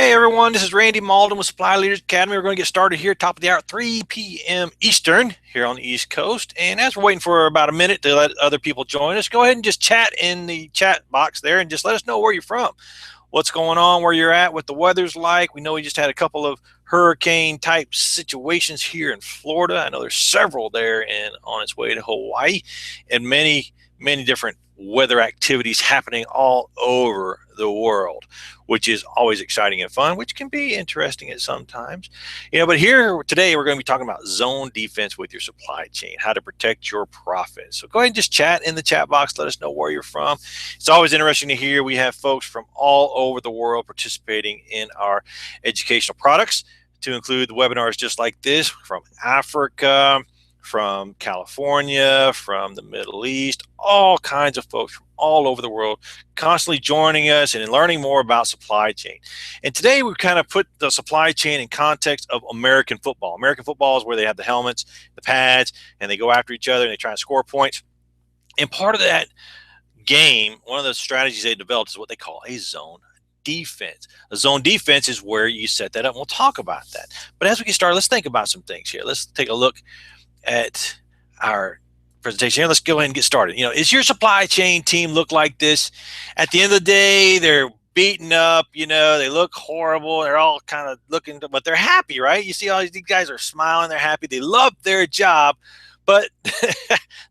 Hey everyone, this is Randy Malden with Supply Leaders Academy. We're going to get started here, top of the hour, 3 p.m. Eastern, here on the East Coast. And as we're waiting for about a minute to let other people join us, go ahead and just chat in the chat box there and just let us know where you're from, what's going on, where you're at, what the weather's like. We know we just had a couple of hurricane type situations here in Florida. I know there's several there and on its way to Hawaii, and many different weather activities happening all over the world, which is always exciting and fun, which can be interesting at sometimes. But here today we're going to be talking about zone defense with your supply chain, how to protect your profits. So go ahead and just chat in the chat box. Let us know where you're from. It's always interesting to hear. We have folks from all over the world participating in our educational products, to include the webinars just like this, from Africa, from California, from the Middle East, all kinds of folks from all over the world constantly joining us and learning more about supply chain. And today we kind of put the supply chain in context of American football. American football is where they have the helmets, the pads, and they go after each other and they try to score points. And part of that game, one of the strategies they developed is what they call a zone defense. A zone defense is where you set that up, and we'll talk about that. But as we get started, let's think about some things here. Let's take a look at our presentation here. Let's go ahead and get started. Is your supply chain team look like this? At the end of the day, they're beaten up, they look horrible. They're all kind of looking, but they're happy, right? You see all these guys are smiling, they're happy, they love their job, but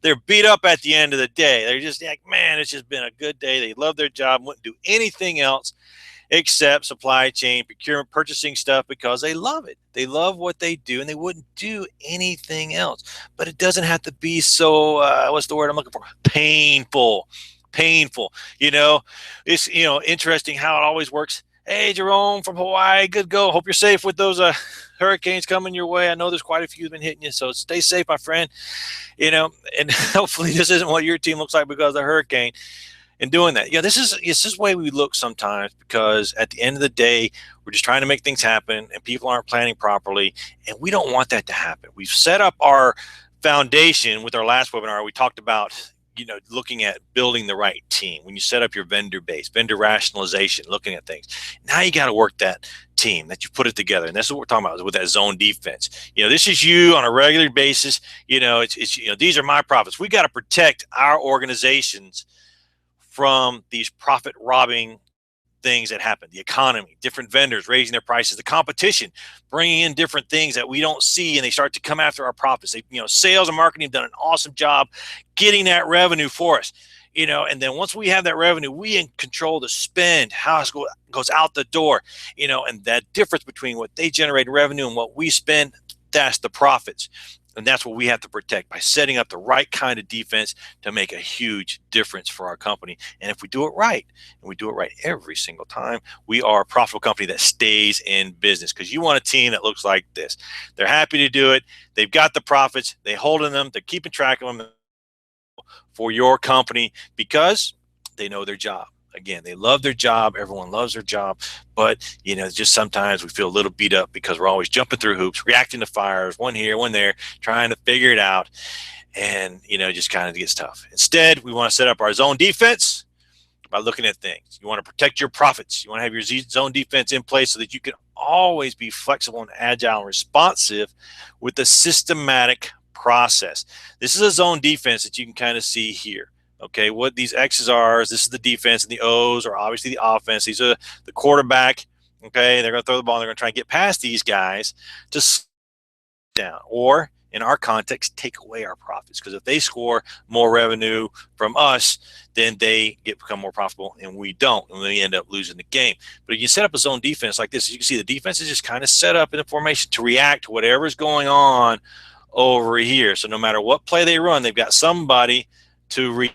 they're beat up at the end of the day. They're just like, man, it's just been a good day. They love their job, wouldn't do anything else except supply chain, procurement, purchasing stuff because they love it. They love what they do, and they wouldn't do anything else. But it doesn't have to be so, what's the word I'm looking for? Painful. It's, interesting how it always works. Hey, Jerome from Hawaii, good go. Hope you're safe with those hurricanes coming your way. I know there's quite a few been hitting you, so stay safe, my friend. And hopefully this isn't what your team looks like because of the hurricane. And doing that, this is the way we look sometimes, because at the end of the day, we're just trying to make things happen, and people aren't planning properly, and we don't want that to happen. We've set up our foundation with our last webinar. We talked about looking at building the right team. When you set up your vendor base, vendor rationalization, looking at things, now you got to work that team, that you put it together. And that's what we're talking about with that zone defense. This is you on a regular basis. It's these are my profits. We got to protect our organizations from these profit robbing things that happen. The economy, different vendors raising their prices, the competition bringing in different things that we don't see, and they start to come after our profits. Sales and marketing have done an awesome job getting that revenue for us. And then once we have that revenue, we control the spend, how it goes out the door, and that difference between what they generate in revenue and what we spend, that's the profits. And that's what we have to protect by setting up the right kind of defense to make a huge difference for our company. And if we do it right, and we do it right every single time, we are a profitable company that stays in business, because you want a team that looks like this. They're happy to do it. They've got the profits. They're holding them. They're keeping track of them for your company because they know their job. Again, they love their job. Everyone loves their job. But, just sometimes we feel a little beat up because we're always jumping through hoops, reacting to fires, one here, one there, trying to figure it out. And, just kind of gets tough. Instead, we want to set up our zone defense by looking at things. You want to protect your profits. You want to have your zone defense in place so that you can always be flexible and agile and responsive with a systematic process. This is a zone defense that you can kind of see here. Okay, what these X's are is this is the defense, and the O's are obviously the offense. These are the quarterback. Okay, they're going to throw the ball. They're going to try and get past these guys to down, or in our context, take away our profits. Because if they score more revenue from us, then they become more profitable, and we don't, and we end up losing the game. But if you set up a zone defense like this, you can see the defense is just kind of set up in the formation to react to whatever's going on over here. So no matter what play they run, they've got somebody to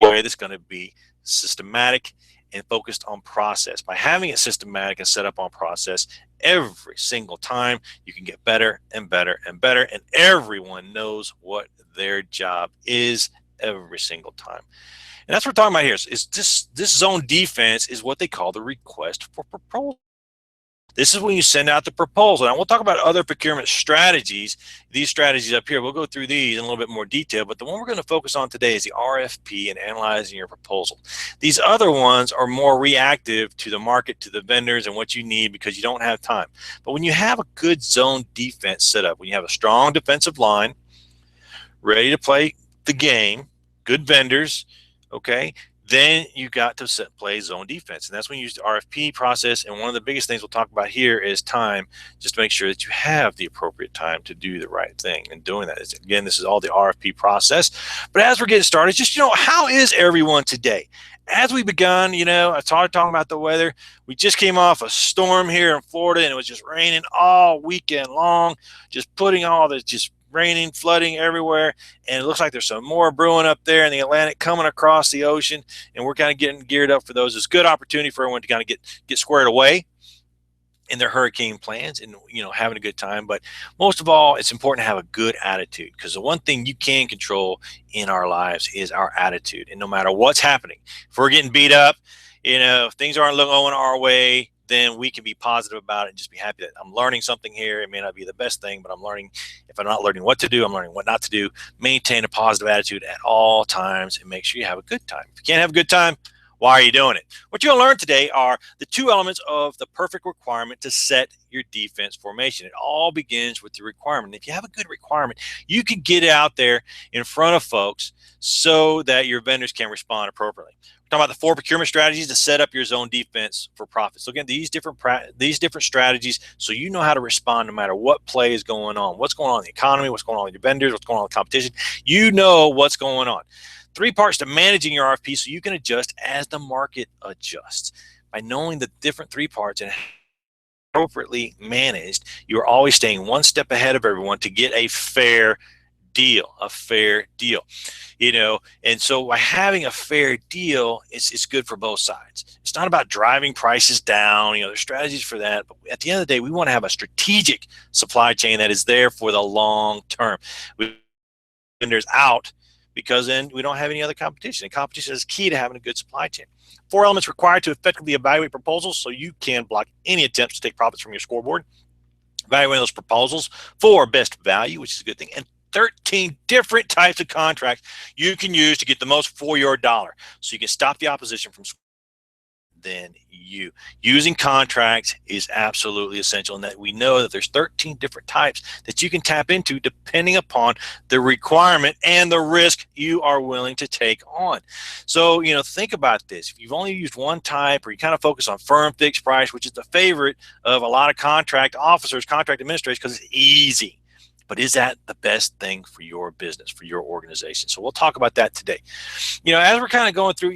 way that's going to be systematic and focused on process. By having it systematic and set up on process, every single time you can get better and better and better, and everyone knows what their job is every single time. And that's what we're talking about here. Is this zone defense is what they call the request for proposal. This is when you send out the proposal. Now, we'll talk about other procurement strategies. These strategies up here, we'll go through these in a little bit more detail, but the one we're going to focus on today is the RFP and analyzing your proposal. These other ones are more reactive to the market, to the vendors, and what you need because you don't have time. But when you have a good zone defense set up, when you have a strong defensive line, ready to play the game, good vendors, okay, then you got to play zone defense. And that's when you use the RFP process. And one of the biggest things we'll talk about here is time, just to make sure that you have the appropriate time to do the right thing. And doing that is, again, this is all the RFP process. But as we're getting started, just, how is everyone today? As we begun, I started talking about the weather. We just came off a storm here in Florida, and it was just raining all weekend long, just putting all this just raining, flooding everywhere, and it looks like there's some more brewing up there in the Atlantic coming across the ocean, and we're kind of getting geared up for those. It's a good opportunity for everyone to kind of get squared away in their hurricane plans and having a good time. But most of all, it's important to have a good attitude, because the one thing you can control in our lives is our attitude. And no matter what's happening, if we're getting beat up, if things aren't going our way, then we can be positive about it and just be happy that I'm learning something here. It may not be the best thing, but I'm learning. If I'm not learning what to do, I'm learning what not to do. Maintain a positive attitude at all times and make sure you have a good time. If you can't have a good time, why are you doing it? What you'll learn today are the two elements of the perfect requirement to set your defense formation. It all begins with the requirement. If you have a good requirement, you can get out there in front of folks so that your vendors can respond appropriately. We're talking about the 4 procurement strategies to set up your zone defense for profit. So again, these different strategies, so you know how to respond no matter what play is going on. What's going on in the economy, what's going on with your vendors, what's going on with the competition. You know what's going on. 3 parts to managing your RFP so you can adjust as the market adjusts. By knowing the different 3 parts and appropriately managed, you're always staying one step ahead of everyone to get a fair deal. And so by having a fair deal, it's good for both sides. It's not about driving prices down. There's strategies for that, but at the end of the day, we want to have a strategic supply chain that is there for the long term. Vendors out, because then we don't have any other competition. And competition is key to having a good supply chain. 4 elements required to effectively evaluate proposals so you can block any attempts to take profits from your scoreboard. Evaluating those proposals for best value, which is a good thing, and 13 different types of contracts you can use to get the most for your dollar. So you can stop the opposition from than you. Using contracts is absolutely essential, and that we know that there's 13 different types that you can tap into depending upon the requirement and the risk you are willing to take on. So, think about this. If you've only used one type, or you kind of focus on firm fixed price, which is the favorite of a lot of contract officers, contract administrators, because it's easy. But is that the best thing for your business, for your organization? So we'll talk about that today. As we're kind of going through,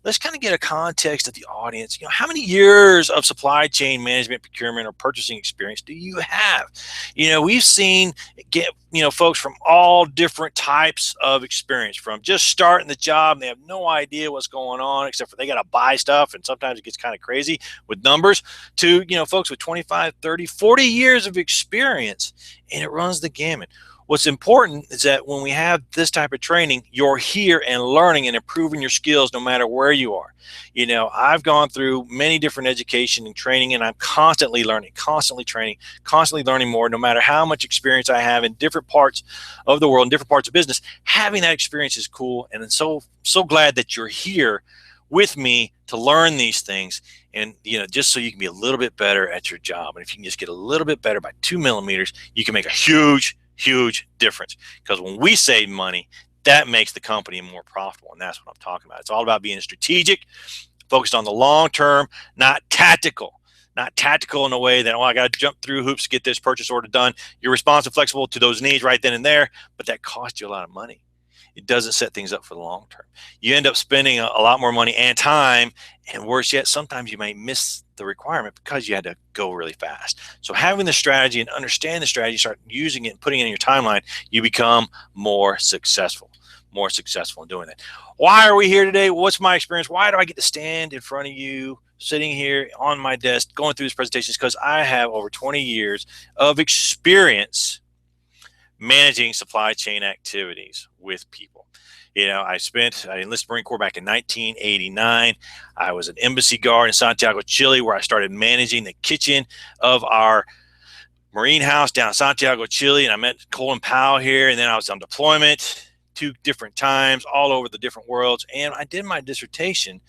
let's kind of get a context of the audience. How many years of supply chain management, procurement, or purchasing experience do you have? We've seen folks from all different types of experience, from just starting the job and they have no idea what's going on, except for they got to buy stuff, and sometimes it gets kind of crazy with numbers, to folks with 25, 30, 40 years of experience, and it runs the gamut. What's important is that when we have this type of training, you're here and learning and improving your skills no matter where you are. I've gone through many different education and training, and I'm constantly learning, constantly training, constantly learning more, no matter how much experience I have in different parts of the world and different parts of business. Having that experience is cool, and I'm so glad that you're here with me to learn these things, and just so you can be a little bit better at your job. And if you can just get a little bit better by 2 millimeters, you can make a huge difference, because when we save money, that makes the company more profitable. And that's what I'm talking about. It's all about being strategic, focused on the long term, not tactical in a way that, I got to jump through hoops to get this purchase order done. You're responsive, flexible to those needs right then and there, but that costs you a lot of money. It doesn't set things up for the long term. You end up spending a lot more money and time, and worse yet, sometimes you may miss the requirement because you had to go really fast. So having the strategy and understanding the strategy, start using it and putting it in your timeline, you become more successful in doing that. Why are we here today? What's my experience? Why do I get to stand in front of you, sitting here on my desk, going through these presentations? Because I have over 20 years of experience managing supply chain activities with people. I enlisted Marine Corps back in 1989. I was an embassy guard in Santiago, Chile, where I started managing the kitchen of our Marine house down in Santiago, Chile. And I met Colin Powell here. And then I was on deployment 2 different times all over the different worlds. And I did my dissertation,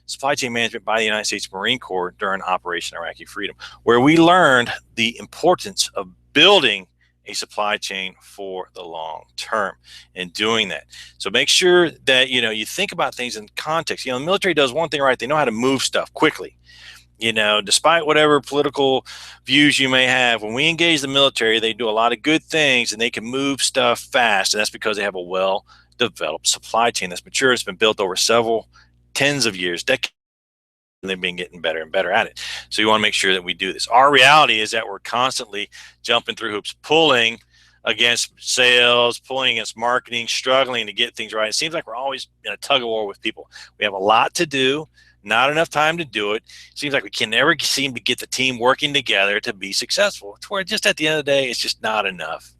supply chain management by the United States Marine Corps during Operation Iraqi Freedom, where we learned the importance of building a supply chain for the long term and doing that. So make sure that, you think about things in context. The military does one thing right. They know how to move stuff quickly. Despite whatever political views you may have, when we engage the military, they do a lot of good things and they can move stuff fast. And that's because they have a well-developed supply chain that's mature. It's been built over several tens of years, decades. And they've been getting better and better at it. So you want to make sure that we do this. Our reality is that we're constantly jumping through hoops, pulling against sales, pulling against marketing, struggling to get things right. It seems like we're always in a tug of war with people. We have a lot to do, not enough time to do it. It seems like we can never seem to get the team working together to be successful. It's where just at the end of the day, it's just not enough.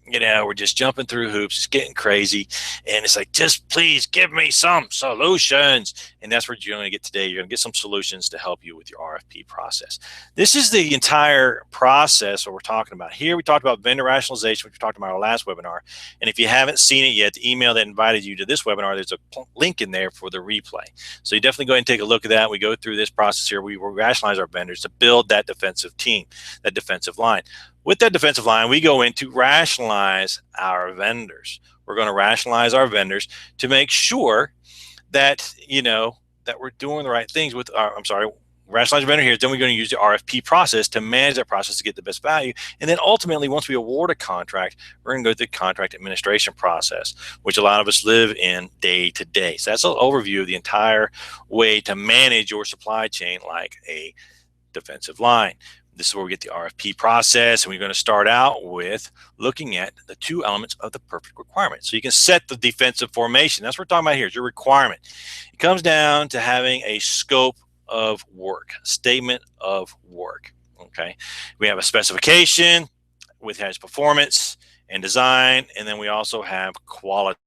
We're just jumping through hoops. It's getting crazy. And it's like, just please give me some solutions. And that's what you're going to get today. You're going to get some solutions to help you with your RFP process. This is the entire process what we're talking about here. We talked about vendor rationalization, which we talked about in our last webinar. And if you haven't seen it yet, the email that invited you to this webinar, there's a link in there for the replay. So you definitely go ahead and take a look at that. We go through this process here. We will rationalize our vendors to build that defensive team, that defensive line. With that defensive line, we go in to rationalize our vendors. We're going to rationalize our vendors to make sure that, that we're doing the right things with our, rationalize our vendor here. Then we're going to use the RFP process to manage that process to get the best value. And then ultimately, once we award a contract, we're going to go through the contract administration process, which a lot of us live in day to day. So that's an overview of the entire way to manage your supply chain like a defensive line. This is where we get the RFP process, and we're going to start out with looking at the 2 elements of the perfect requirement. So you can set the defensive formation. That's what we're talking about here, is your requirement. It comes down to having a scope of work, a statement of work, okay? We have a specification, which has performance and design, and then we also have quality.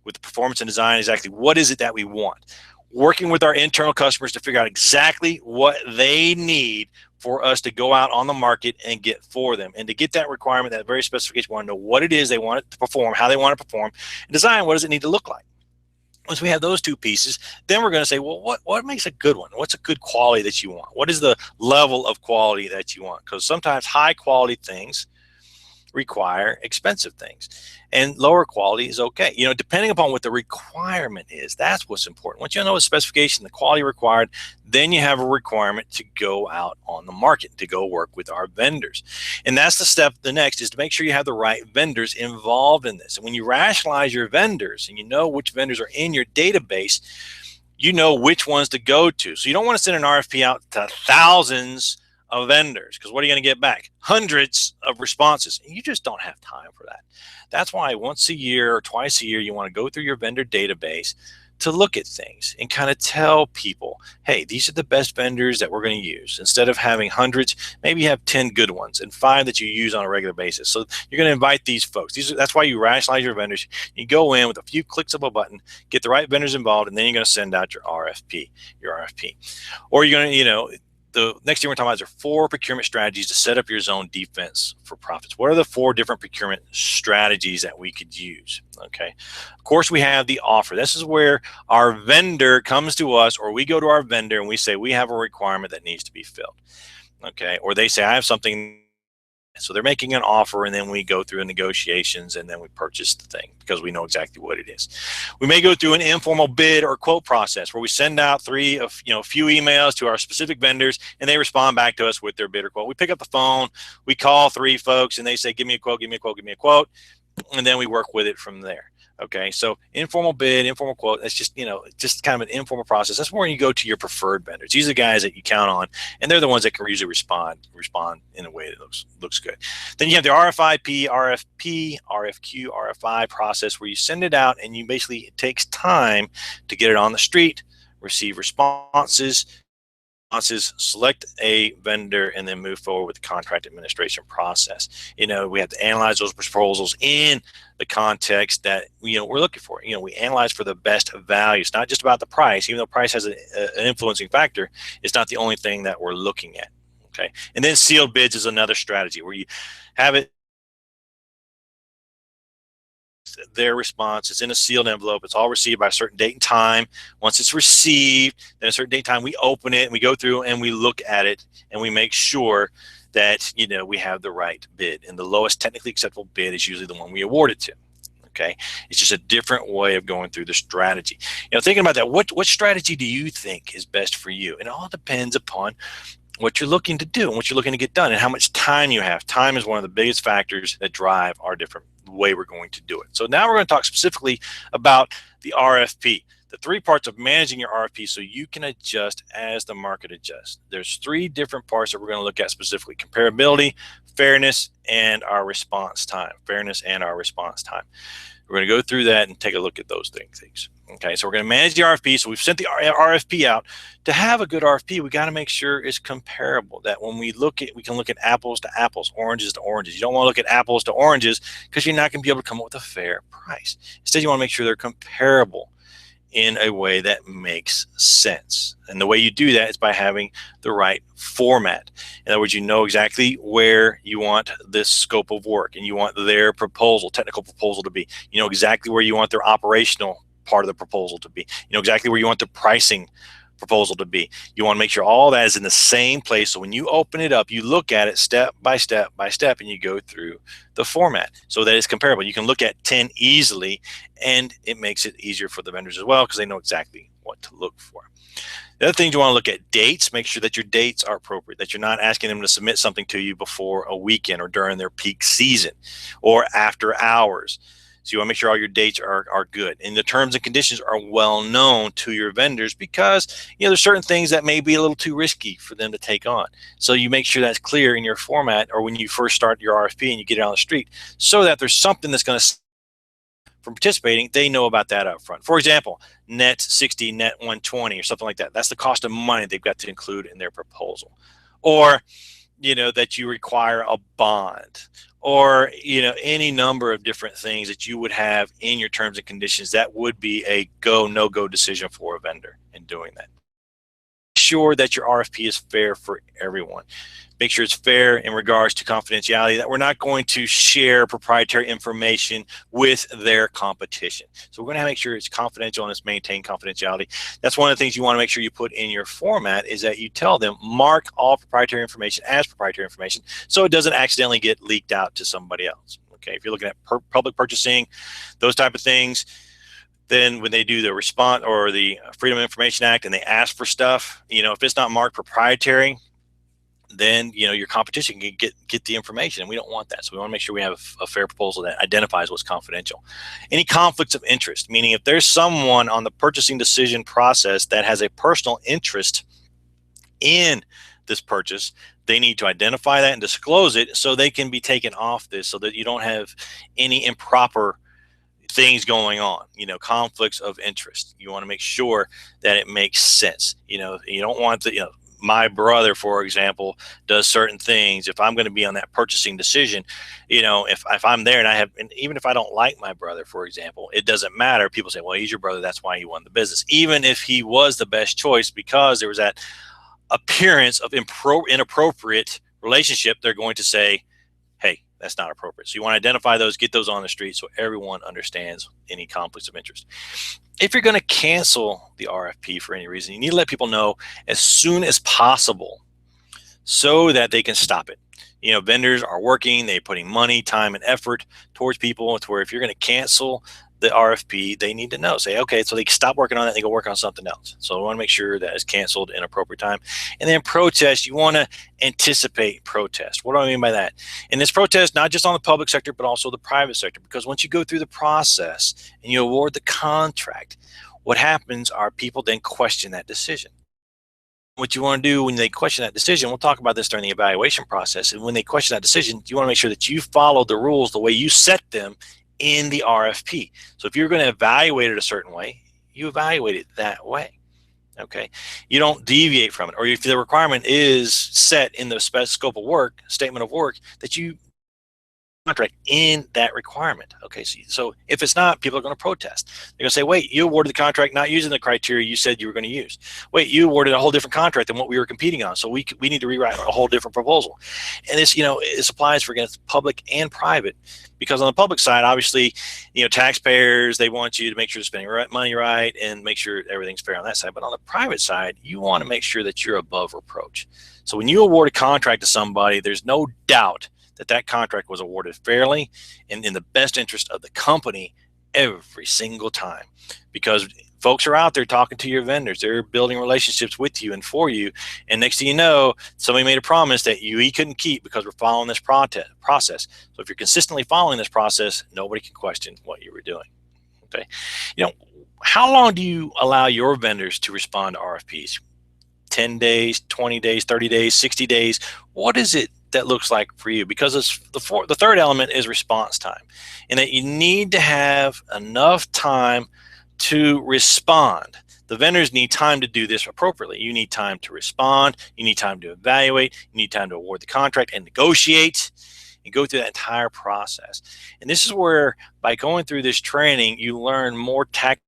With the performance and design, exactly what is it that we want? Working with our internal customers to figure out exactly what they need for us to go out on the market and get for them. And to get that requirement, that very specification, we want to know what it is they want it to perform, how they want it to perform, and design, what does it need to look like? Once we have those 2 pieces, then we're going to say, well, what makes a good one? What's a good quality that you want? What is the level of quality that you want? Because sometimes high quality things require expensive things, and lower quality is okay. Depending upon what the requirement is, that's what's important. Once you know the specification, the quality required, then you have a requirement to go out on the market, to go work with our vendors. And that's the step. The next is to make sure you have the right vendors involved in this. And when you rationalize your vendors and you know which vendors are in your database, you know which ones to go to. So you don't want to send an RFP out to thousands of vendors, because what are you going to get back? Hundreds of responses. And you just don't have time for that. That's why once a year or twice a year, you want to go through your vendor database to look at things and kind of tell people, hey, these are the best vendors that we're going to use. Instead of having hundreds, maybe you have 10 good ones and 5 that you use on a regular basis. So you're going to invite these folks. That's why you rationalize your vendors. You go in with a few clicks of a button, get the right vendors involved, and then you're going to send out your RFP. Or you're going to, the next thing we're talking about is 4 procurement strategies to set up your zone defense for profits. What are the 4 different procurement strategies that we could use? Okay. Of course, we have the offer. This is where our vendor comes to us, or we go to our vendor and we say, we have a requirement that needs to be filled. Okay. Or they say, I have something. So they're making an offer, and then we go through negotiations, and then we purchase the thing because we know exactly what it is. We may go through an informal bid or quote process where we send out a few emails to our specific vendors, and they respond back to us with their bid or quote. We pick up the phone, we call 3 folks, and they say, give me a quote, give me a quote, give me a quote, and then we work with it from there. Okay, so informal bid, informal quote, that's just, just kind of an informal process. That's where you go to your preferred vendors. These are the guys that you count on, and they're the ones that can usually respond in a way that looks good. Then you have the RFIP, RFP, RFQ, RFI process where you send it out, and it takes time to get it on the street, receive responses, Is select a vendor and then move forward with the contract administration process. We have to analyze those proposals in the context that we're looking for. We analyze for the best value. It's not just about the price, even though price has an influencing factor. It's not the only thing that we're looking at. Okay, and then sealed bids is another strategy where you have it their response. It's in a sealed envelope. It's all received by a certain date and time. Once it's received, then a certain date and time, we open it and we go through and we look at it and we make sure that we have the right bid. And the lowest technically acceptable bid is usually the one we award it to. Okay, it's just a different way of going through the strategy. Thinking about that, what strategy do you think is best for you? And it all depends upon what you're looking to do and what you're looking to get done and how much time you have. Time is one of the biggest factors that drive our different way we're going to do it. So now we're going to talk specifically about the RFP, the three parts of managing your RFP so you can adjust as the market adjusts. There's three different parts that we're going to look at specifically: comparability, fairness, and our response time. Fairness and our response time. We're going to go through that and take a look at those things. Okay, so we're going to manage the RFP. So we've sent the RFP out. To have a good RFP, we got to make sure it's comparable. That when we can look at apples to apples, oranges to oranges. You don't want to look at apples to oranges because you're not going to be able to come up with a fair price. Instead, you want to make sure they're comparable in a way that makes sense. And the way you do that is by having the right format. In other words, you know exactly where you want this scope of work and you want their proposal, technical proposal to be. You know exactly where you want their operational part of the proposal to be. You know exactly where you want the pricing proposal to be. You want to make sure all that is in the same place. So when you open it up, you look at it step by step by step and you go through the format so that it's comparable. You can look at 10 easily and it makes it easier for the vendors as well because they know exactly what to look for. The other thing you want to look at dates, make sure that your dates are appropriate, that you're not asking them to submit something to you before a weekend or during their peak season or after hours. So you want to make sure all your dates are good. And the terms and conditions are well known to your vendors because there's certain things that may be a little too risky for them to take on. So you make sure that's clear in your format or when you first start your RFP and you get it on the street so that there's something that's going to from participating, they know about that up front. For example, net 60, net 120 or something like that. That's the cost of money they've got to include in their proposal. Or that you require a bond or any number of different things that you would have in your terms and conditions that would be a go no go decision for a vendor in doing that. Make sure that your RFP is fair for everyone. Make sure it's fair in regards to confidentiality, that we're not going to share proprietary information with their competition. So we're going to make sure it's confidential and it's maintained confidentiality. That's one of the things you want to make sure you put in your format is that you tell them mark all proprietary information as proprietary information so it doesn't accidentally get leaked out to somebody else. Okay, if you're looking at public purchasing, those type of things, then when they do the response or the Freedom of Information Act and they ask for stuff, if it's not marked proprietary, then your competition can get the information, and we don't want that. So we want to make sure we have a fair proposal that identifies what's confidential. Any conflicts of interest, meaning if there's someone on the purchasing decision process that has a personal interest in this purchase, they need to identify that and disclose it so they can be taken off this so that you don't have any improper things going on, conflicts of interest. You want to make sure that it makes sense. You don't want the, my brother, for example, does certain things. If I'm going to be on that purchasing decision, if I'm there and even if I don't like my brother, for example, it doesn't matter. People say, well, he's your brother, that's why he won the business. Even if he was the best choice, because there was that appearance of inappropriate relationship, they're going to say, hey, that's not appropriate. So you want to identify those, get those on the street so everyone understands any conflicts of interest. If you're going to cancel the RFP for any reason, you need to let people know as soon as possible so that they can stop it. Vendors are working, they're putting money, time, and effort towards people. It's where if you're going to cancel the RFP, they need to know. Say, okay, so they can stop working on it and they go work on something else. So we want to make sure that it's canceled in appropriate time. And then protest, you want to anticipate protest. What do I mean by that? And this protest, not just on the public sector, but also the private sector, because once you go through the process and you award the contract, what happens are people then question that decision. What you want to do when they question that decision, we'll talk about this during the evaluation process, and when they question that decision, you want to make sure that you follow the rules the way you set them in the RFP. So if you're going to evaluate it a certain way, you evaluate it that way. Okay, you don't deviate from it, or if the requirement is set in the scope of work, statement of work, that you contract in that requirement. Okay, so if it's not, people are going to protest. They're going to say, wait, you awarded the contract not using the criteria you said you were going to use. Wait, you awarded a whole different contract than what we were competing on, so we need to rewrite a whole different proposal. And this, this applies for against public and private, because on the public side, obviously, taxpayers, they want you to make sure you're spending money right and make sure everything's fair on that side. But on the private side, you want to make sure that you're above reproach. So when you award a contract to somebody, there's no doubt that contract was awarded fairly and in the best interest of the company every single time, because folks are out there talking to your vendors. They're building relationships with you and for you, and next thing you know, somebody made a promise that he couldn't keep because we're following this process. So if you're consistently following this process, nobody can question what you were doing. Okay, how long do you allow your vendors to respond to RFPs? 10 days, 20 days, 30 days, 60 days? What is it that looks like for you? Because the third element is response time, and that you need to have enough time to respond. The vendors need time to do this appropriately. You need time to respond. You need time to evaluate. You need time to award the contract and negotiate and go through that entire process. And this is where, by going through this training, you learn more tactics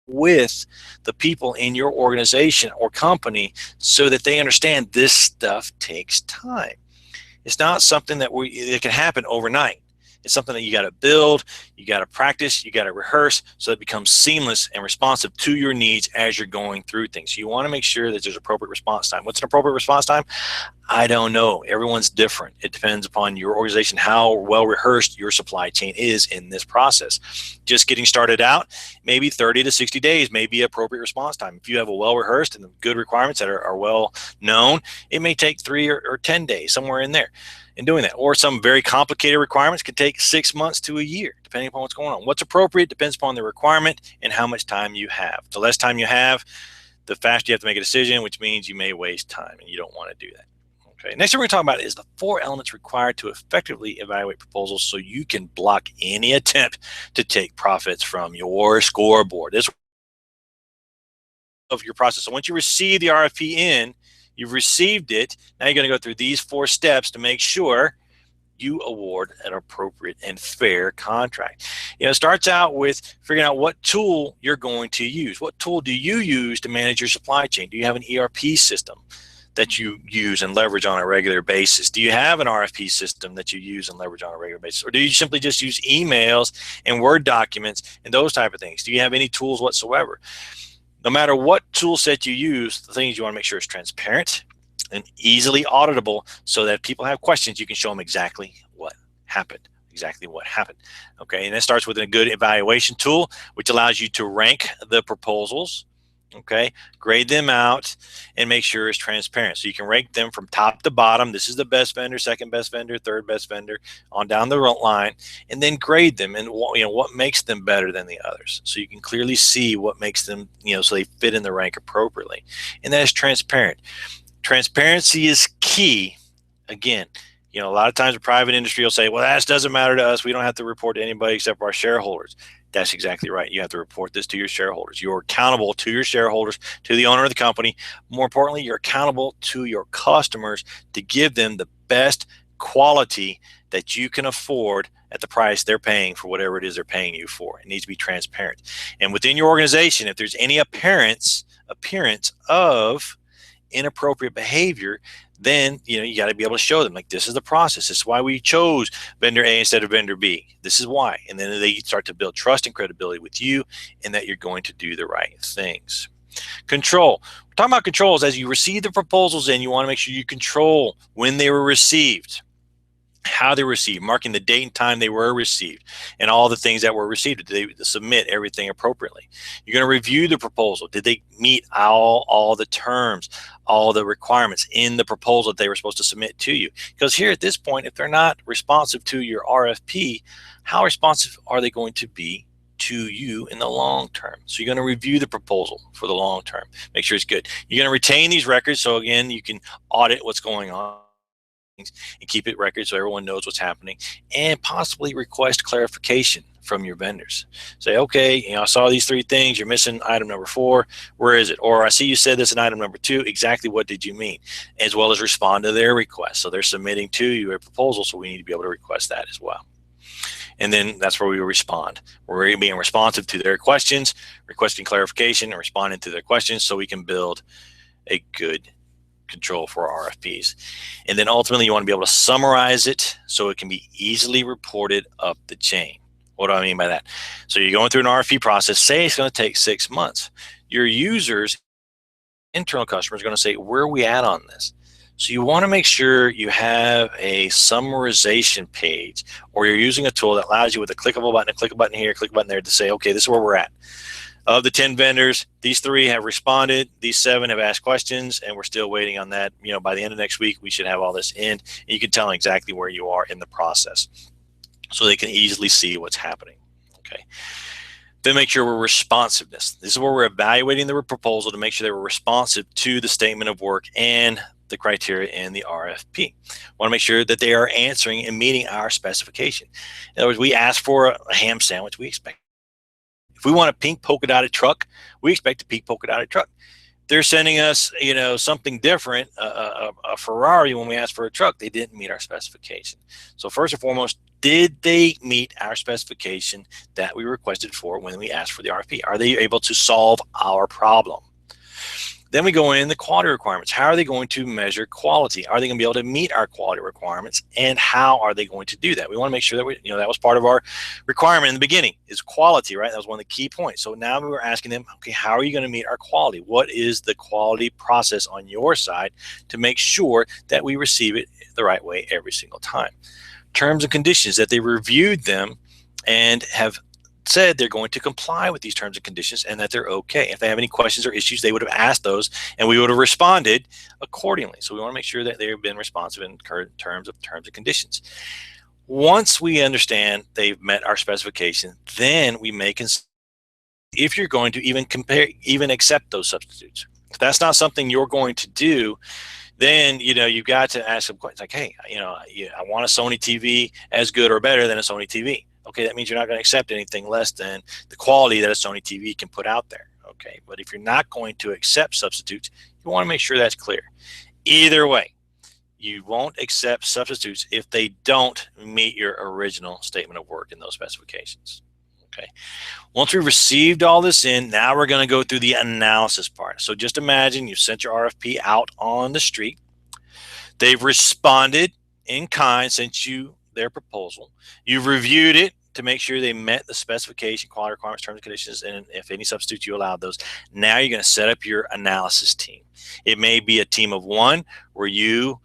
with the people in your organization or company, so that they understand this stuff takes time. It's not something that can happen overnight. It's something that you got to build, you got to practice, you got to rehearse, so it becomes seamless and responsive to your needs as you're going through things. You want to make sure that there's appropriate response time. What's an appropriate response time? I don't know. Everyone's different. It depends upon your organization, how well rehearsed your supply chain is in this process. Just getting started out, maybe 30 to 60 days may be appropriate response time. If you have a well rehearsed and good requirements that are well known, it may take 3 or 10 days, somewhere in there, in doing that. Or some very complicated requirements could take 6 months to a year, depending upon what's going on. What's appropriate depends upon the requirement and how much time you have. The less time you have, the faster you have to make a decision, which means you may waste time, and you don't want to do that. Okay. Next thing we're going to talk about is the 4 elements required to effectively evaluate proposals, so you can block any attempt to take profits from your scoreboard. This of your process. So once you receive the RFP in, you've received it. Now you're going to go through these 4 steps to make sure you award an appropriate and fair contract. It starts out with figuring out what tool you're going to use. What tool do you use to manage your supply chain? Do you have an ERP system that you use and leverage on a regular basis? Do you have an RFP system that you use and leverage on a regular basis? Or do you simply just use emails and Word documents and those type of things? Do you have any tools whatsoever? No matter what tool set you use, the things you want to make sure is transparent and easily auditable, so that if people have questions, you can show them exactly what happened. Okay, and that starts with a good evaluation tool, which allows you to rank the proposals, okay, grade them out, and make sure it's transparent. So you can rank them from top to bottom. This is the best vendor, second best vendor, third best vendor, on down the line, and then grade them and what makes them better than the others. So you can clearly see what makes them, so they fit in the rank appropriately. And that is transparent. Transparency is key. Again, a lot of times the private industry will say, well, that doesn't matter to us. We don't have to report to anybody except for our shareholders. That's exactly right. You have to report this to your shareholders. You're accountable to your shareholders, to the owner of the company. More importantly, you're accountable to your customers to give them the best quality that you can afford at the price they're paying for whatever it is they're paying you for. It needs to be transparent. And within your organization, if there's any appearance of inappropriate behavior, then you got to be able to show them, like, this is the process. This is why we chose vendor A instead of vendor B. This is why. And then they start to build trust and credibility with you, and that you're going to do the right things. Control. We're talking about controls. As you receive the proposals in, you want to make sure you control when they were received, how they were received, marking the date and time they were received, and all the things that were received. Did they submit everything appropriately? You're going to review the proposal. Did they meet all the terms, all the requirements in the proposal that they were supposed to submit to you? Because here at this point, if they're not responsive to your RFP, how responsive are they going to be to you in the long term? So you're going to review the proposal for the long term. Make sure it's good. You're going to retain these records, so again, you can audit what's going on and keep it record so everyone knows what's happening, and possibly request clarification from your vendors. Say, okay, I saw these 3 things. You're missing item number 4. Where is it? Or I see you said this in item number 2. Exactly what did you mean? As well as respond to their request. So they're submitting to you a proposal, so we need to be able to request that as well. And then that's where we respond. We're being responsive to their questions, requesting clarification, and responding to their questions so we can build a good control for our RFPs. And then ultimately, you want to be able to summarize it so it can be easily reported up the chain. What do I mean by that? So you're going through an RFP process. Say it's going to take 6 months. Your users, internal customers, are going to say, where are we at on this? So you want to make sure you have a summarization page, or you're using a tool that allows you with a clickable button, a click a button here, click a button there to say, okay, this is where we're at. Of the 10 vendors, these 3 have responded, these 7 have asked questions, and we're still waiting on that. By the end of next week, we should have all this in, and you can tell them exactly where you are in the process so they can easily see what's happening. Okay. Then make sure we're responsiveness. This is where we're evaluating the proposal to make sure they were responsive to the statement of work and the criteria in the RFP. Want to make sure that they are answering and meeting our specification. In other words, we ask for a ham sandwich, we expect. If we want a pink polka dotted truck, we expect a pink polka dotted truck. They're sending us, something different, a Ferrari, when we ask for a truck, they didn't meet our specification. So first and foremost, did they meet our specification that we requested for when we asked for the RFP? Are they able to solve our problem? Then we go in the quality requirements. How are they going to measure quality? Are they going to be able to meet our quality requirements? And how are they going to do that? We want to make sure that that was part of our requirement in the beginning, is quality, right? That was one of the key points. So now we were asking them, okay, how are you going to meet our quality? What is the quality process on your side to make sure that we receive it the right way every single time? Terms and conditions, that they reviewed them and have said they're going to comply with these terms and conditions and that they're okay. If they have any questions or issues, they would have asked those and we would have responded accordingly. So we want to make sure that they've been responsive in terms and conditions. Once we understand they've met our specification, then we may consider if you're going to even accept those substitutes. If that's not something you're going to do, then you've got to ask some questions like, hey, I want a Sony TV as good or better than a Sony TV. Okay, that means you're not going to accept anything less than the quality that a Sony TV can put out there. Okay, but if you're not going to accept substitutes, you want to make sure that's clear. Either way, you won't accept substitutes if they don't meet your original statement of work in those specifications. Okay, once we've received all this in, now we're going to go through the analysis part. So just imagine you sent your RFP out on the street. They've responded in kind, sent you their proposal. You've reviewed it to make sure they met the specification, quality requirements, terms and conditions, and if any substitutes you allowed those. Now you're going to set up your analysis team. It may be a team of 1 where you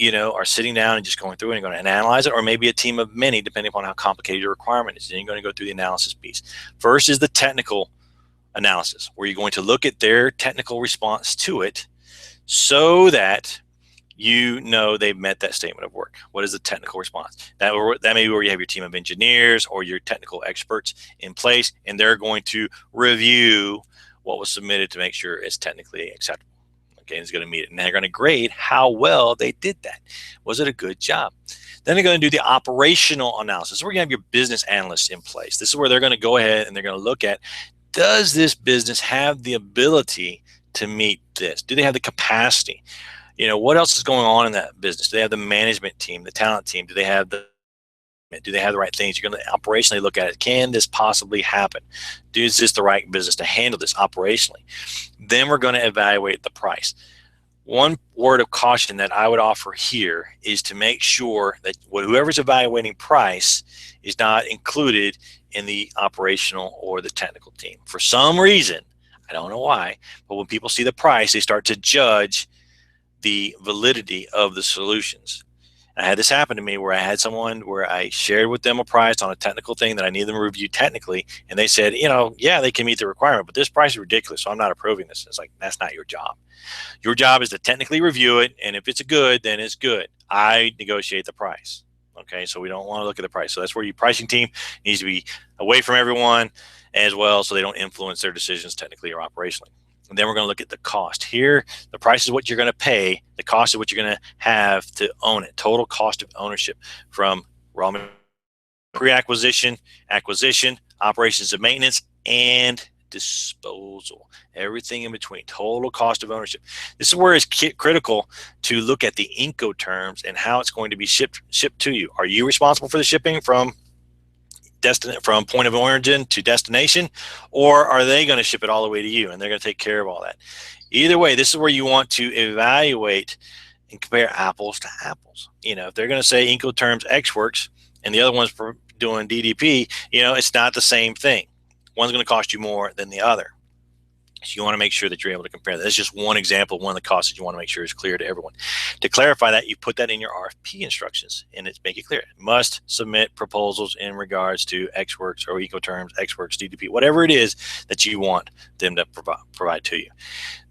are sitting down and just going through it and going to analyze it, or maybe a team of many, depending upon how complicated your requirement is. Then you're going to go through the analysis piece. First is the technical analysis, where you're going to look at their technical response to it so that they've met that statement of work. What is the technical response? That may be where you have your team of engineers or your technical experts in place, and they're going to review what was submitted to make sure it's technically acceptable. Okay, and it's going to meet it, and they're going to grade how well they did that. Was it a good job? Then they're going to do the operational analysis. So we're going to have your business analysts in place. This is where they're going to go ahead and they're going to look at, does this business have the ability to meet this? Do they have the capacity? What else is going on in that business? Do they have the management team, the talent team? Do they have the right things? You're going to operationally look at it. Can this possibly happen? Is this the right business to handle this operationally? Then we're going to evaluate the price. One word of caution that I would offer here is to make sure that whoever's evaluating price is not included in the operational or the technical team. For some reason, I don't know why, but when people see the price, they start to judge the validity of the solutions. And I had this happen to me where I had someone where I shared with them a price on a technical thing that I needed them to review technically, and they said, yeah, they can meet the requirement, but this price is ridiculous, so I'm not approving this. It's like, that's not your job. Your job is to technically review it, and if it's good, then it's good. I negotiate the price. Okay, so we don't want to look at the price. So that's where your pricing team needs to be away from everyone as well, so they don't influence their decisions technically or operationally. And then we're going to look at the cost. Here, the price is what you're going to pay. The cost is what you're going to have to own it. Total cost of ownership, from raw materials pre-acquisition, acquisition, operations and maintenance, and disposal. Everything in between, total cost of ownership. This is where it's critical to look at the Incoterms and how it's going to be shipped to you. Are you responsible for the shipping from point of origin to destination, or are they going to ship it all the way to you and they're going to take care of all that? Either way, this is where you want to evaluate and compare apples to apples. If they're going to say Incoterms X works and the other one's for doing DDP, it's not the same thing. One's going to cost you more than the other. So you want to make sure that you're able to compare that. That's just one example of one of the costs that you want to make sure is clear to everyone. To clarify that, you put that in your RFP instructions and it's make it clear. Must submit proposals in regards to X Works or Incoterms, X Works, DDP, whatever it is that you want them to provide to you.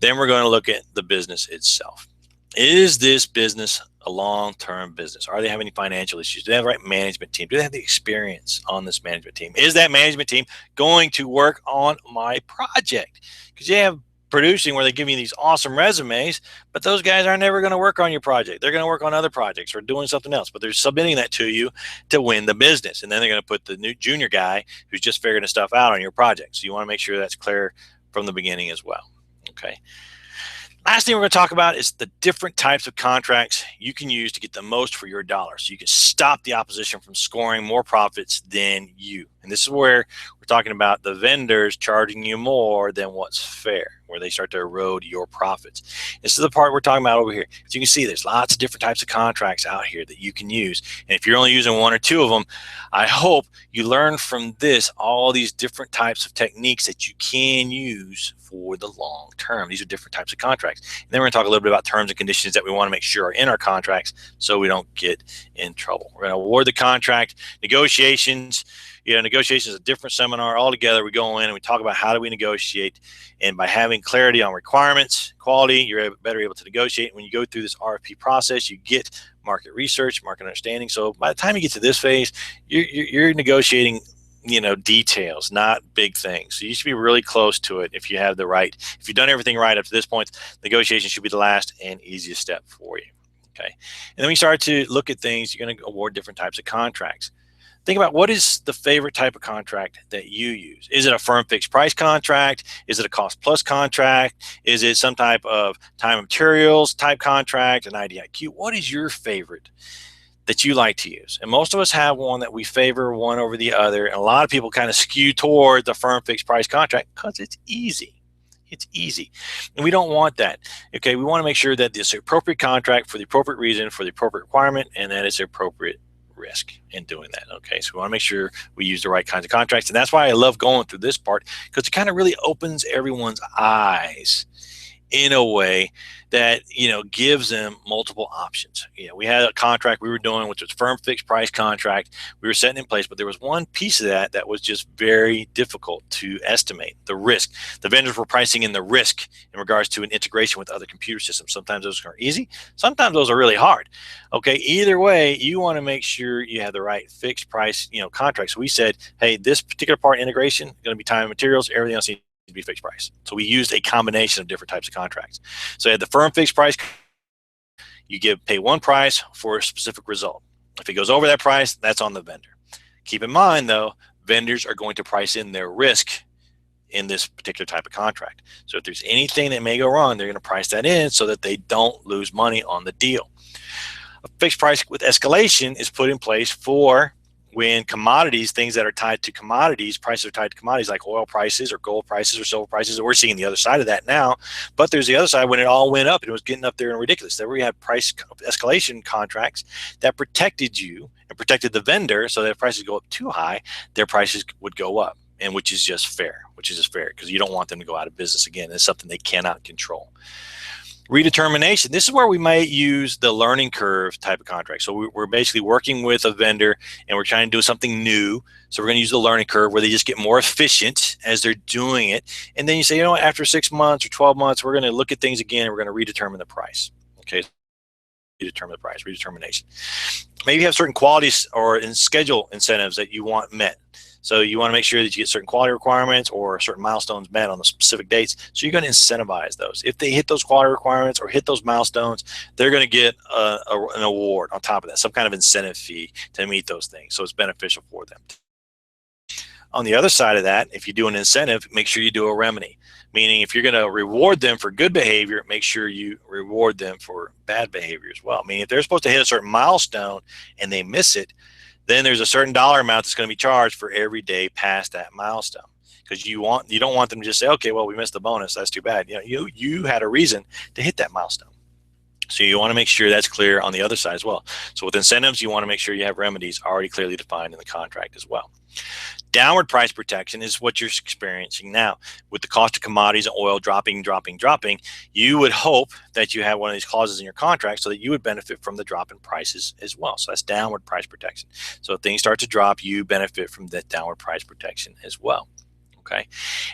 Then we're going to look at the business itself. Is this business a long-term business? Are they having any financial issues? Do they have the right management team? Do they have the experience on this management team? Is that management team going to work on my project? Because you have producing where they give you these awesome resumes, but those guys are never going to work on your project. They're going to work on other projects or doing something else, but they're submitting that to you to win the business. And then they're going to put the new junior guy who's just figuring the stuff out on your project. So you want to make sure that's clear from the beginning as well. Okay. Last thing we're going to talk about is the different types of contracts you can use to get the most for your dollar. So you can stop the opposition from scoring more profits than you. And this is where we're talking about the vendors charging you more than what's fair, where they start to erode your profits. This is the part we're talking about over here. As you can see, there's lots of different types of contracts out here that you can use. And if you're only using one or two of them, I hope you learn from this all these different types of techniques that you can use for the long term. These are different types of contracts. And then we're going to talk a little bit about terms and conditions that we want to make sure are in our contracts so we don't get in trouble. We're going to award the contract, negotiations. Negotiations is a different seminar altogether. We go in and we talk about how do we negotiate, and by having clarity on requirements, quality, you're better able to negotiate. When you go through this RFP process, you get market research, market understanding. So by the time you get to this phase, you're negotiating details, not big things. So you should be really close to it if you've done everything right up to this point. Negotiation should be the last and easiest step for you. Okay. And then when you start to look at things, you're going to award different types of contracts. Think about what is the favorite type of contract that you use. Is it a firm fixed price contract? Is it a cost plus contract? Is it some type of time and materials type contract, an IDIQ? What is your favorite that you like to use? And most of us have one that we favor one over the other. And a lot of people kind of skew toward the firm fixed price contract because it's easy. It's easy. And we don't want that. Okay, we want to make sure that it's an appropriate contract for the appropriate reason, for the appropriate requirement, and that it's appropriate risk in doing that. Okay, so we want to make sure we use the right kinds of contracts. And that's why I love going through this part, because it kind of really opens everyone's eyes in a way that gives them multiple options. We had a contract we were doing, which was firm fixed price contract. We were setting in place, but there was one piece of that was just very difficult to estimate, the risk. The vendors were pricing in the risk in regards to an integration with other computer systems. Sometimes those are easy, sometimes those are really hard. Okay, either way, you want to make sure you have the right fixed price contract. So we said, hey, this particular part integration is going to be time and materials, everything else needs to be fixed price. So we used a combination of different types of contracts. So you had the firm fixed price. You pay one price for a specific result. If it goes over that price, that's on the vendor. Keep in mind though, vendors are going to price in their risk in this particular type of contract. So if there's anything that may go wrong, they're going to price that in so that they don't lose money on the deal. A fixed price with escalation is put in place for when commodities, things that are tied to commodities, prices are tied to commodities like oil prices or gold prices or silver prices. We're seeing the other side of that now, but there's the other side when it all went up and it was getting up there and ridiculous. There we had price escalation contracts that protected you and protected the vendor, so that if prices go up too high, their prices would go up, and which is just fair, because you don't want them to go out of business again. It's something they cannot control. Redetermination. This is where we might use the learning curve type of contract. So we're basically working with a vendor and we're trying to do something new. So we're going to use the learning curve where they just get more efficient as they're doing it. And then you say, after 6 months or 12 months, we're going to look at things again and we're going to redetermine the price. Okay. Redetermine the price, redetermination. Maybe you have certain qualities or schedule incentives that you want met. So you want to make sure that you get certain quality requirements or certain milestones met on the specific dates. So you're going to incentivize those. If they hit those quality requirements or hit those milestones, they're going to get an award on top of that, some kind of incentive fee to meet those things. So it's beneficial for them. On the other side of that, if you do an incentive, make sure you do a remedy. Meaning if you're going to reward them for good behavior, make sure you reward them for bad behavior as well. Meaning if they're supposed to hit a certain milestone and they miss it, then there's a certain dollar amount that's going to be charged for every day past that milestone. Because you don't want them to just say, okay, well, we missed the bonus, that's too bad. You had a reason to hit that milestone. So you want to make sure that's clear on the other side as well. So with incentives, you want to make sure you have remedies already clearly defined in the contract as well. Downward price protection is what you're experiencing now. With the cost of commodities and oil dropping, you would hope that you have one of these clauses in your contract so that you would benefit from the drop in prices as well. So that's downward price protection. So if things start to drop, you benefit from that downward price protection as well. Okay.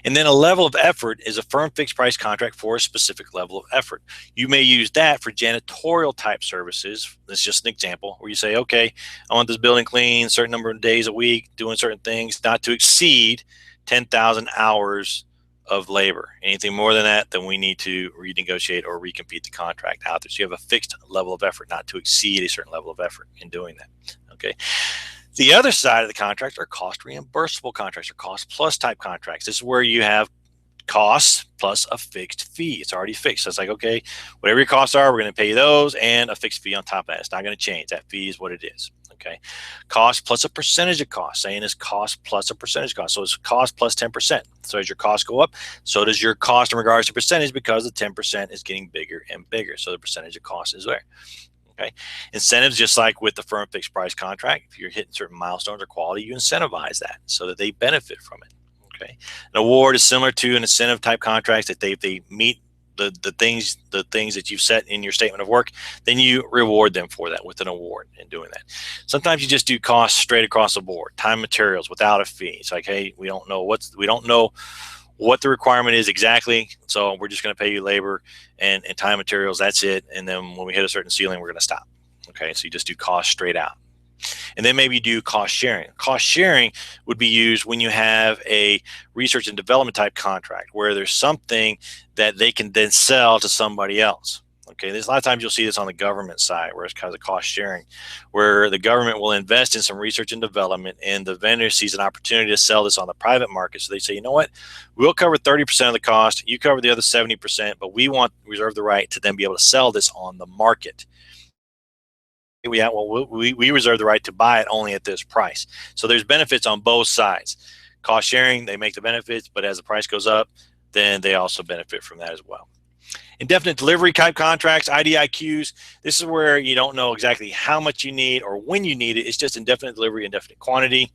And then a level of effort is a firm fixed price contract for a specific level of effort. You may use that for janitorial type services. That's just an example where you say, okay, I want this building clean, certain number of days a week, doing certain things, not to exceed 10,000 hours of labor. Anything more than that, then we need to renegotiate or recompete the contract out there. So you have a fixed level of effort, not to exceed a certain level of effort in doing that. Okay. The other side of the contract are cost reimbursable contracts or cost plus type contracts. This is where you have costs plus a fixed fee. It's already fixed. So it's like, okay, whatever your costs are, we're going to pay those and a fixed fee on top of that. It's not going to change. That fee is what it is. Okay. Cost plus a percentage of cost. Saying is cost plus a percentage cost. So it's cost plus 10%. So as your costs go up, so does your cost in regards to percentage because the 10% is getting bigger and bigger. So the percentage of cost is there. Okay. Incentives, just like with the firm fixed price contract, if you're hitting certain milestones or quality, you incentivize that so that they benefit from it. Okay. An award is similar to an incentive type contract that they meet the things that you've set in your statement of work, then you reward them for that with an award in doing that. Sometimes you just do costs straight across the board, time materials without a fee. It's like, hey, we don't know what the requirement is exactly, so we're just going to pay you labor and time materials, that's it, and then when we hit a certain ceiling, we're going to stop. Okay, so you just do cost straight out. And then maybe you do cost sharing. Cost sharing would be used when you have a research and development type contract where there's something that they can then sell to somebody else. Okay, there's a lot of times you'll see this on the government side where it's kind of cost sharing, where the government will invest in some research and development and the vendor sees an opportunity to sell this on the private market. So they say, you know what, we'll cover 30% of the cost, you cover the other 70%, but we want to reserve the right to then be able to sell this on the market. We reserve the right to buy it only at this price. So there's benefits on both sides. Cost sharing, they make the benefits, but as the price goes up, then they also benefit from that as well. Indefinite delivery type contracts, IDIQs, this is where you don't know exactly how much you need or when you need it. It's just indefinite delivery, indefinite quantity.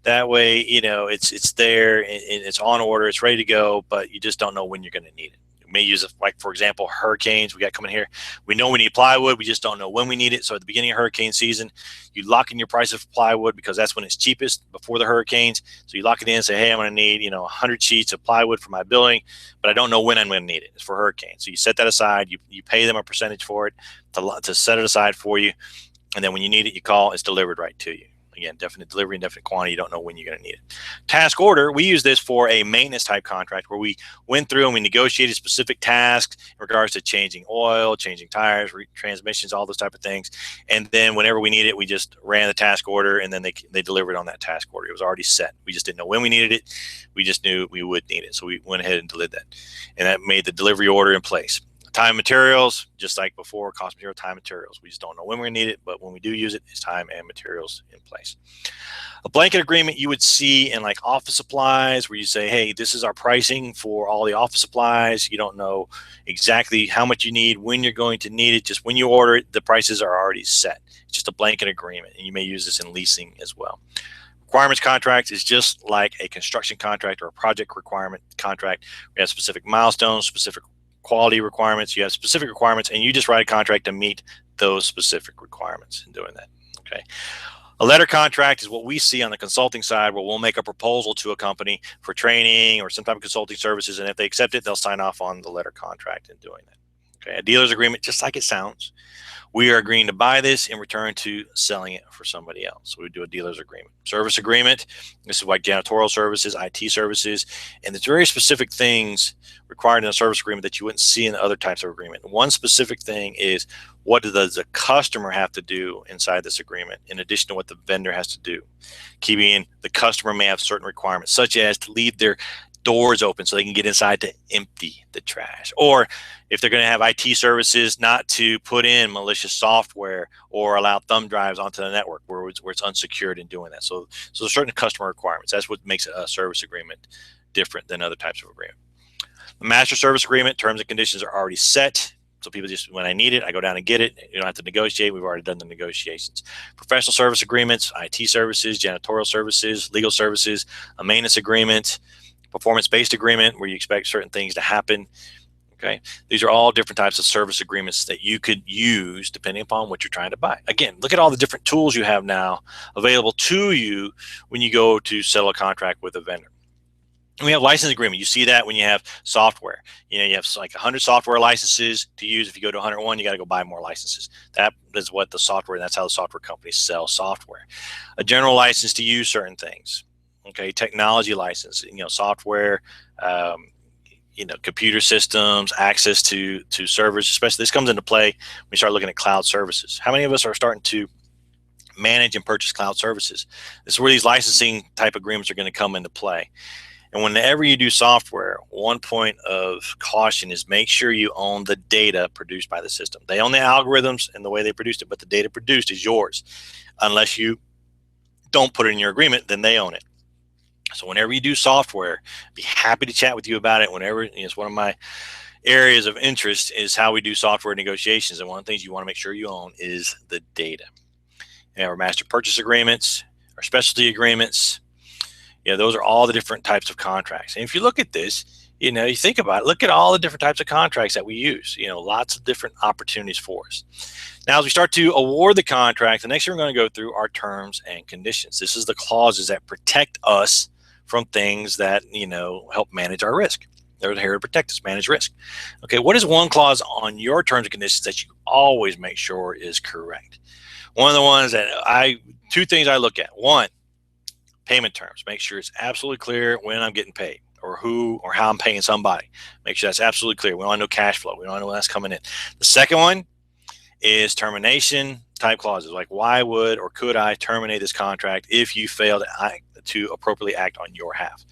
That way, it's there and it's on order, it's ready to go, but you just don't know when you're going to need it. You may use it, like, for example, hurricanes we got coming here. We know we need plywood, we just don't know when we need it. So at the beginning of hurricane season, you lock in your price of plywood because that's when it's cheapest before the hurricanes. So you lock it in and say, hey, I'm going to need 100 sheets of plywood for my building, but I don't know when I'm going to need it. It's for hurricanes. So you set that aside, you pay them a percentage for it to set it aside for you, and then when you need it, you call, it's delivered right to you. Again, definite delivery, indefinite quantity, you don't know when you're going to need it. Task order, we use this for a maintenance type contract where we went through and we negotiated specific tasks in regards to changing oil, changing tires, transmissions, all those type of things. And then whenever we needed it, we just ran the task order and then they delivered on that task order. It was already set. We just didn't know when we needed it. We just knew we would need it. So we went ahead and did that. And that made the delivery order in place. Time materials, just like before, cost material, time materials. We just don't know when we're going to need it, but when we do use it, it's time and materials in place. A blanket agreement you would see in like office supplies where you say, hey, this is our pricing for all the office supplies. You don't know exactly how much you need, when you're going to need it. Just when you order it, the prices are already set. It's just a blanket agreement, and you may use this in leasing as well. Requirements contract is just like a construction contract or a project requirement contract. We have specific milestones, specific quality requirements, you have specific requirements, and you just write a contract to meet those specific requirements in doing that. Okay. A letter contract is what we see on the consulting side where we'll make a proposal to a company for training or some type of consulting services, and if they accept it, they'll sign off on the letter contract in doing that. Okay, a dealer's agreement, just like it sounds. We are agreeing to buy this in return to selling it for somebody else. So we do a dealer's agreement. Service agreement, this is like janitorial services, IT services, and there's very specific things required in a service agreement that you wouldn't see in other types of agreement. One specific thing is, what does the customer have to do inside this agreement in addition to what the vendor has to do? Keeping the customer may have certain requirements, such as to leave their doors open so they can get inside to empty the trash, or if they're going to have IT services, not to put in malicious software or allow thumb drives onto the network where it's unsecured in doing that. So there's certain customer requirements. That's what makes a service agreement different than other types of agreement. The master service agreement, terms and conditions are already set. So people just, when I need it, I go down and get it. You don't have to negotiate. We've already done the negotiations. Professional service agreements, IT services, janitorial services, legal services, a maintenance agreement, performance-based agreement where you expect certain things to happen. Okay, these are all different types of service agreements that you could use depending upon what you're trying to buy. Again, look at all the different tools you have now available to you when you go to settle a contract with a vendor. And we have license agreement. You see that when you have software. You know, you have like 100 software licenses to use. If you go to 101, you got to go buy more licenses. That is what the software, that's how the software companies sell software. A general license to use certain things. Okay, technology license, you know, software, you know, computer systems, access to servers, especially this comes into play when we start looking at cloud services. How many of us are starting to manage and purchase cloud services? This is where these licensing type agreements are going to come into play. And whenever you do software, one point of caution is make sure you own the data produced by the system. They own the algorithms and the way they produced it, but the data produced is yours. Unless you don't put it in your agreement, then they own it. So whenever you do software, be happy to chat with you about it. Whenever, it's one of my areas of interest is how we do software negotiations. And one of the things you want to make sure you own is the data. And our master purchase agreements, our specialty agreements, those are all the different types of contracts. And if you look at this, you think about it, look at all the different types of contracts that we use, lots of different opportunities for us. Now, as we start to award the contract, the next thing we're going to go through are terms and conditions. This is the clauses that protect us from things that, help manage our risk. They're here to protect us, manage risk. Okay, what is one clause on your terms and conditions that you always make sure is correct? One of the ones that two things I look at. One, payment terms. Make sure it's absolutely clear when I'm getting paid or who or how I'm paying somebody. Make sure that's absolutely clear. We don't know cash flow. We don't know when that's coming in. The second one is termination type clauses, like why would or could I terminate this contract if you fail to appropriately act on your half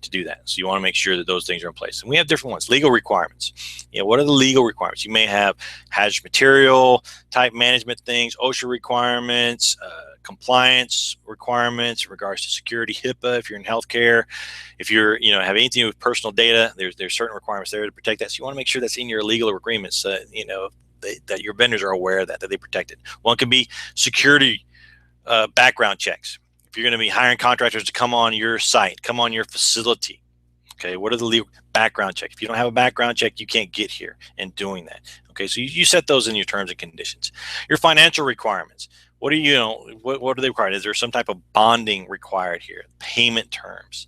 to do that. So you want to make sure that those things are in place. And we have different ones. Legal requirements. What are the legal requirements? You may have hazardous material type management things, OSHA requirements, compliance requirements in regards to security, HIPAA, if you're in healthcare, if you're, have anything with personal data, there's certain requirements there to protect that. So you want to make sure that's in your legal agreements, that your vendors are aware of that they protect it. One can be security background checks. If you're going to be hiring contractors to come on your site, come on your facility, okay, what are the legal background checks? If you don't have a background check, you can't get here and doing that. Okay, so you set those in your terms and conditions. Your financial requirements. What do what are they required? Is there some type of bonding required here? Payment terms.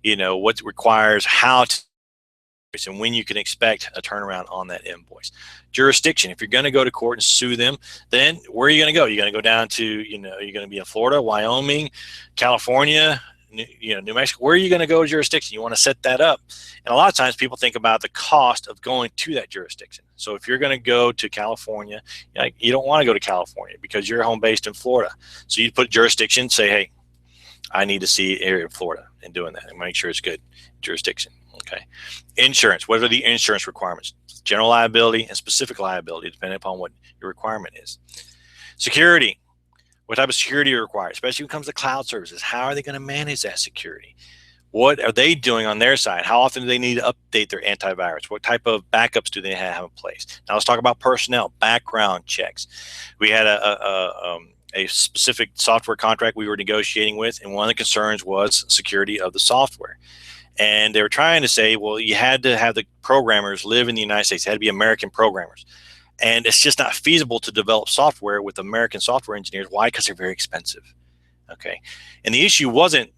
What requires how to, and when you can expect a turnaround on that invoice. Jurisdiction. If you're going to go to court and sue them, then where are you going to go? You're going to go down to, you're going to be in Florida, Wyoming, California, New Mexico. Where are you going to go to jurisdiction? You want to set that up. And a lot of times people think about the cost of going to that jurisdiction. So if you're going to go to California, you don't want to go to California because you're home based in Florida. So you put jurisdiction, say, hey, I need to see area of Florida and doing that and make sure it's good jurisdiction. Okay. Insurance. What are the insurance requirements? General liability and specific liability, depending upon what your requirement is. Security. What type of security are required, especially when it comes to cloud services? How are they going to manage that security? What are they doing on their side? How often do they need to update their antivirus? What type of backups do they have in place? Now let's talk about personnel, background checks. We had a specific software contract we were negotiating with, and one of the concerns was security of the software. And they were trying to say, well, you had to have the programmers live in the United States. It had to be American programmers. And it's just not feasible to develop software with American software engineers. Why? Because they're very expensive. Okay. And the issue wasn't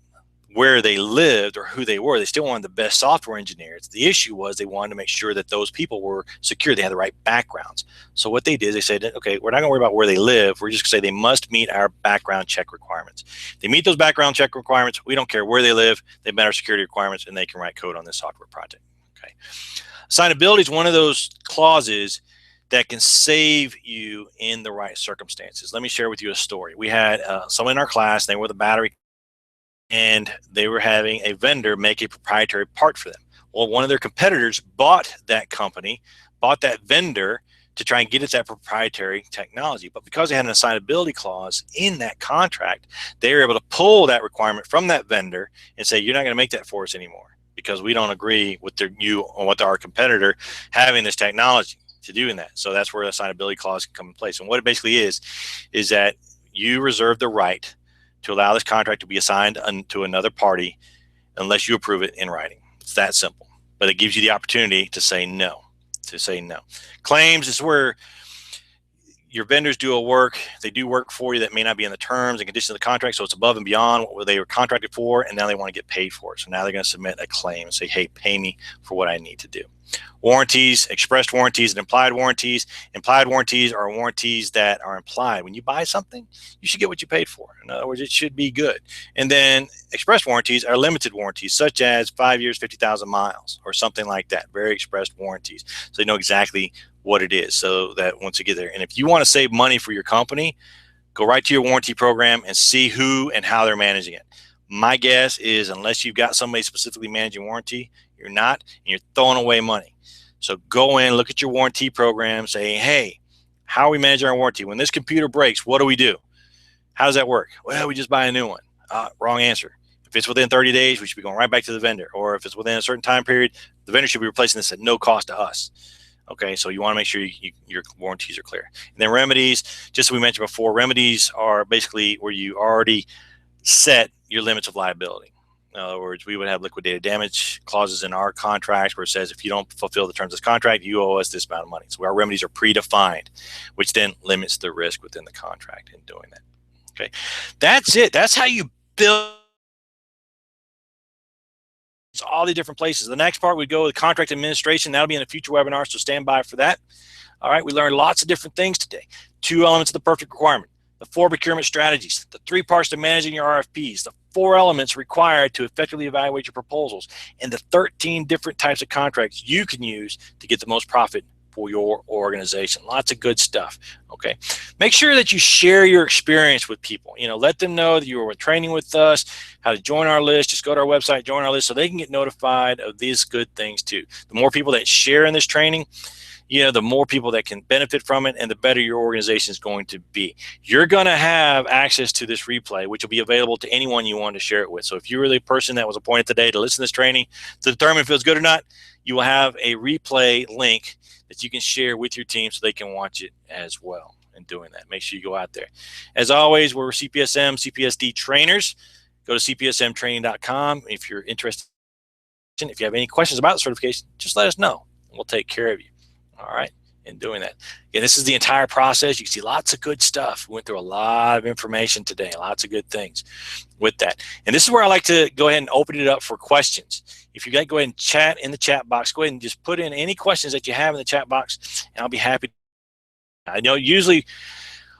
where they lived or who they were. They still wanted the best software engineers. The issue was they wanted to make sure that those people were secure. They had the right backgrounds. So what they did, they said, okay, we're not going to worry about where they live. We're just going to say they must meet our background check requirements. If they meet those background check requirements, we don't care where they live. They've met our security requirements, and they can write code on this software project. Okay. Assignability is one of those clauses that can save you in the right circumstances. Let me share with you a story. We had someone in our class, they were the battery, and they were having a vendor make a proprietary part for them. Well, one of their competitors bought that company, bought that vendor to try and get at that proprietary technology. But because they had an assignability clause in that contract, they were able to pull that requirement from that vendor and say, you're not going to make that for us anymore because we don't agree with our competitor having this technology to doing that. So that's where the assignability clause can come in place. And what it basically is that you reserve the right to allow this contract to be assigned to another party unless you approve it in writing. It's that simple. But it gives you the opportunity to say no. Claims is where your vendors do they do work for you that may not be in the terms and conditions of the contract, so it's above and beyond what they were contracted for, and now they want to get paid for it. So now they're going to submit a claim and say, hey, pay me for what I need to do. Warranties, expressed warranties, and implied warranties. Implied warranties are warranties that are implied. When you buy something, you should get what you paid for. In other words, it should be good. And then expressed warranties are limited warranties, such as 5 years, 50,000 miles, or something like that. Very expressed warranties. So you know exactly what it is, so that once you get there. And if you want to save money for your company, go right to your warranty program and see who and how they're managing it. My guess is unless you've got somebody specifically managing warranty, you're not, and you're throwing away money. So go in, look at your warranty program, say, hey, how are we managing our warranty? When this computer breaks, what do we do? How does that work? Well, we just buy a new one. Wrong answer. If it's within 30 days, we should be going right back to the vendor. Or if it's within a certain time period, the vendor should be replacing this at no cost to us. Okay, so you want to make sure your warranties are clear. And then remedies, just as we mentioned before, remedies are basically where you already set your limits of liability. In other words, we would have liquidated damage clauses in our contracts where it says if you don't fulfill the terms of this contract, you owe us this amount of money. So our remedies are predefined, which then limits the risk within the contract in doing that. Okay, that's it. That's how you build all the different places. The next part we go with contract administration. That'll be in a future webinar, so stand by for that. All right, we learned lots of different things today. 2 elements of the perfect requirement, the 4 procurement strategies, the 3 parts to managing your RFPs, the 4 elements required to effectively evaluate your proposals, and the 13 different types of contracts you can use to get the most profit for your organization. Lots of good stuff. Okay, make sure that you share your experience with people. Let them know that you were training with us, how to join our list. Just go to our website, join our list, so they can get notified of these good things too. The more people that share in this training, the more people that can benefit from it, and the better your organization is going to be. You're going to have access to this replay, which will be available to anyone you want to share it with. So if you were the person that was appointed today to listen to this training to determine if it's good or not, you will have a replay link that you can share with your team so they can watch it as well. In doing that, make sure you go out there. As always, we're CPSM, CPSD trainers. Go to cpsmtraining.com if you're interested. If you have any questions about the certification, just let us know, and we'll take care of you. All right, in doing that. Again, this is the entire process. You can see lots of good stuff. We went through a lot of information today, lots of good things with that. And this is where I like to go ahead and open it up for questions. If you guys go ahead and chat in the chat box, go ahead and just put in any questions that you have in the chat box, and I'll be happy. I know usually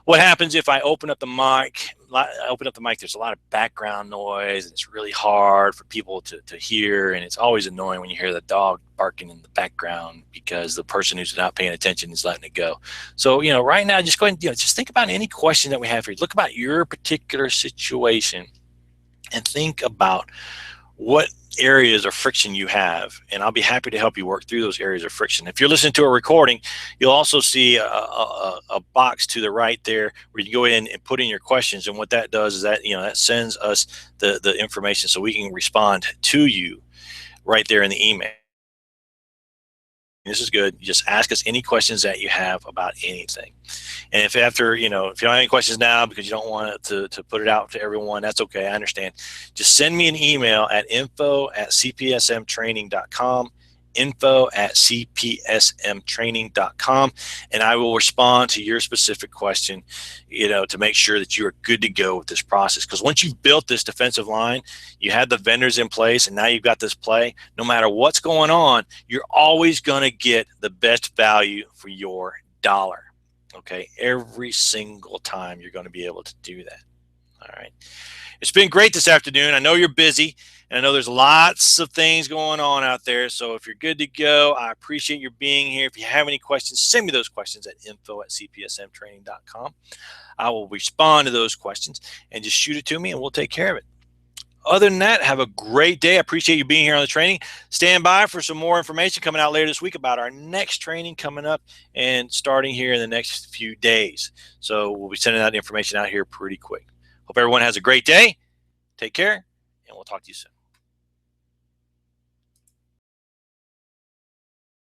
what happens if I open up the mic, there's a lot of background noise, and it's really hard for people to hear, and it's always annoying when you hear the dog barking in the background because the person who's not paying attention is letting it go. So, right now, just go ahead and just think about any question that we have here. Look about your particular situation and think about what areas of friction you have, and I'll be happy to help you work through those areas of friction. If you're listening to a recording, you'll also see a box to the right there where you can go in and put in your questions, and what that does is that that sends us the information so we can respond to you right there in the email. This is good. You just ask us any questions that you have about anything. And if after, if you don't have any questions now because you don't want to put it out to everyone, that's okay. I understand. Just send me an email at info@cpsmtraining.com, info@cpsmtraining.com, and I will respond to your specific question, to make sure that you are good to go with this process. Because once you've built this defensive line, you have the vendors in place, and now you've got this play, no matter what's going on, you're always going to get the best value for your dollar. Okay, every single time you're going to be able to do that. All right. It's been great this afternoon. I know you're busy, and I know there's lots of things going on out there. So if you're good to go, I appreciate your being here. If you have any questions, send me those questions at info@cpsmtraining.com. I will respond to those questions and just shoot it to me, and we'll take care of it. Other than that, have a great day. I appreciate you being here on the training. Stand by for some more information coming out later this week about our next training coming up and starting here in the next few days. So we'll be sending that information out here pretty quick. Hope everyone has a great day. Take care, and we'll talk to you soon.